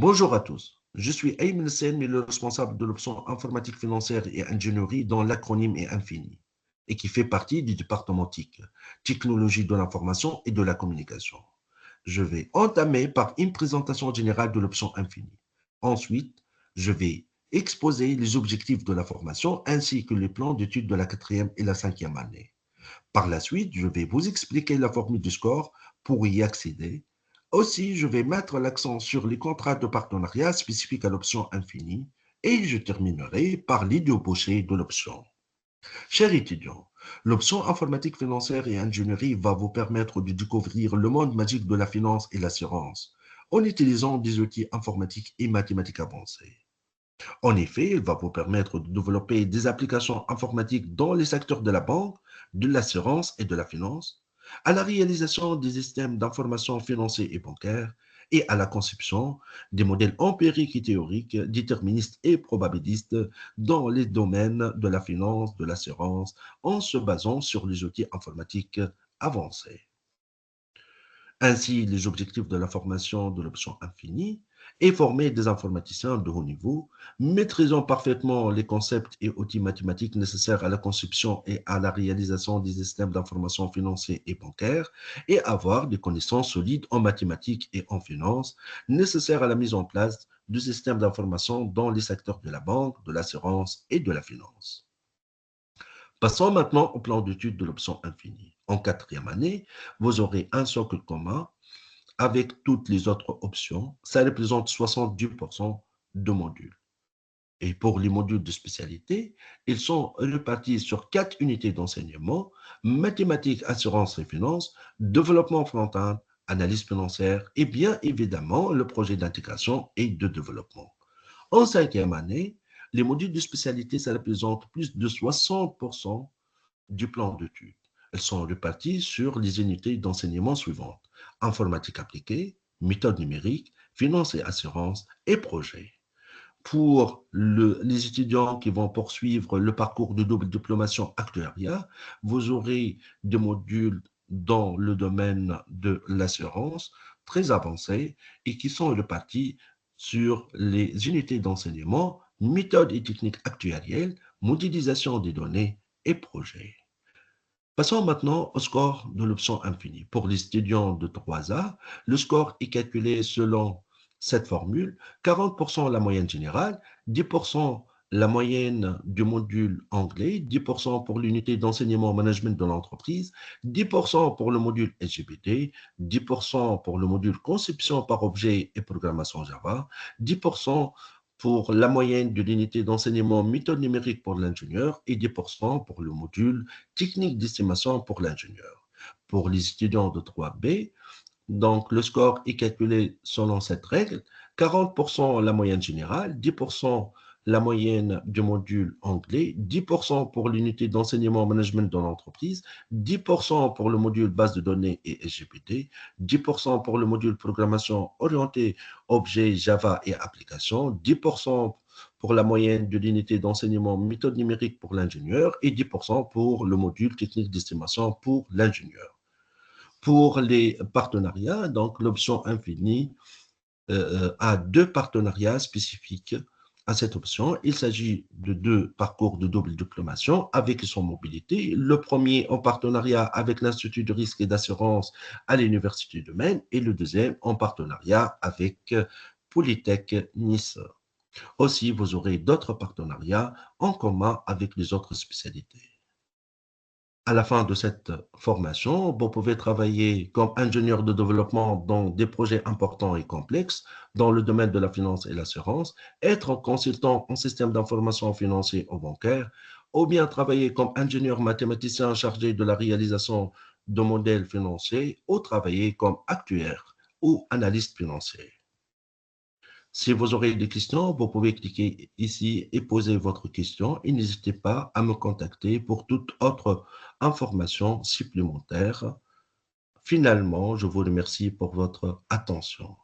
Bonjour à tous, je suis Ayman Sen, le responsable de l'option informatique financière et ingénierie dont l'acronyme est Infini et qui fait partie du département TIC, Technologie de l'information et de la communication. Je vais entamer par une présentation générale de l'option Infini. Ensuite, je vais exposer les objectifs de la formation ainsi que les plans d'études de la quatrième et la cinquième année. Par la suite, je vais vous expliquer la formule du score pour y accéder. Aussi, je vais mettre l'accent sur les contrats de partenariat spécifiques à l'option Infini et je terminerai par l'idée opposée de l'option. Chers étudiants, l'option informatique financière et ingénierie va vous permettre de découvrir le monde magique de la finance et l'assurance en utilisant des outils informatiques et mathématiques avancés. En effet, il va vous permettre de développer des applications informatiques dans les secteurs de la banque, de l'assurance et de la finance, à la réalisation des systèmes d'information financiers et bancaires et à la conception des modèles empiriques et théoriques, déterministes et probabilistes dans les domaines de la finance, de l'assurance, en se basant sur les outils informatiques avancés. Ainsi, les objectifs de la formation de l'option Infini est former des informaticiens de haut niveau, maîtrisant parfaitement les concepts et outils mathématiques nécessaires à la conception et à la réalisation des systèmes d'information financiers et bancaires, et avoir des connaissances solides en mathématiques et en finance nécessaires à la mise en place de systèmes d'information dans les secteurs de la banque, de l'assurance et de la finance. Passons maintenant au plan d'études de l'option Infini. En quatrième année, vous aurez un socle commun avec toutes les autres options. Ça représente 70% de modules. Et pour les modules de spécialité, ils sont répartis sur 4 unités d'enseignement: mathématiques, assurance et finance, développement front-end, analyse financière et bien évidemment le projet d'intégration et de développement. En cinquième année, les modules de spécialité, ça représente plus de 60% du plan d'études. Elles sont réparties sur les unités d'enseignement suivantes: informatique appliquée, méthode numérique, finance et assurance et projet. Pour les étudiants qui vont poursuivre le parcours de double diplomation actuariat, vous aurez des modules dans le domaine de l'assurance très avancés et qui sont répartis sur les unités d'enseignement, méthodes et techniques actuarielles, modélisation des données et projets. Passons maintenant au score de l'option Infini. Pour les étudiants de 3A, le score est calculé selon cette formule: 40% la moyenne générale, 10% la moyenne du module anglais, 10% pour l'unité d'enseignement management de l'entreprise, 10% pour le module LGBT, 10% pour le module conception par objet et programmation Java, 10% pour la moyenne de l'unité d'enseignement méthode numérique pour l'ingénieur et 10% pour le module technique d'estimation pour l'ingénieur. Pour les étudiants de 3B, donc le score est calculé selon cette règle: 40% la moyenne générale, 10% la moyenne du module anglais, 10% pour l'unité d'enseignement management dans l'entreprise, 10% pour le module base de données et SGPT, 10% pour le module programmation orientée objet Java et applications, 10% pour la moyenne de l'unité d'enseignement méthode numérique pour l'ingénieur et 10% pour le module technique d'estimation pour l'ingénieur. Pour les partenariats, donc l'option Infini a 2 partenariats spécifiques à cette option. Il s'agit de 2 parcours de double diplomation avec son mobilité. Le premier en partenariat avec l'Institut de risque et d'assurance à l'Université de Maine et le deuxième en partenariat avec Polytech Nice. Aussi, vous aurez d'autres partenariats en commun avec les autres spécialités. À la fin de cette formation, vous pouvez travailler comme ingénieur de développement dans des projets importants et complexes dans le domaine de la finance et l'assurance, être consultant en système d'information financier ou bancaire, ou bien travailler comme ingénieur mathématicien chargé de la réalisation de modèles financiers, ou travailler comme actuaire ou analyste financier. Si vous aurez des questions, vous pouvez cliquer ici et poser votre question et n'hésitez pas à me contacter pour toute autre information supplémentaire. Finalement, je vous remercie pour votre attention.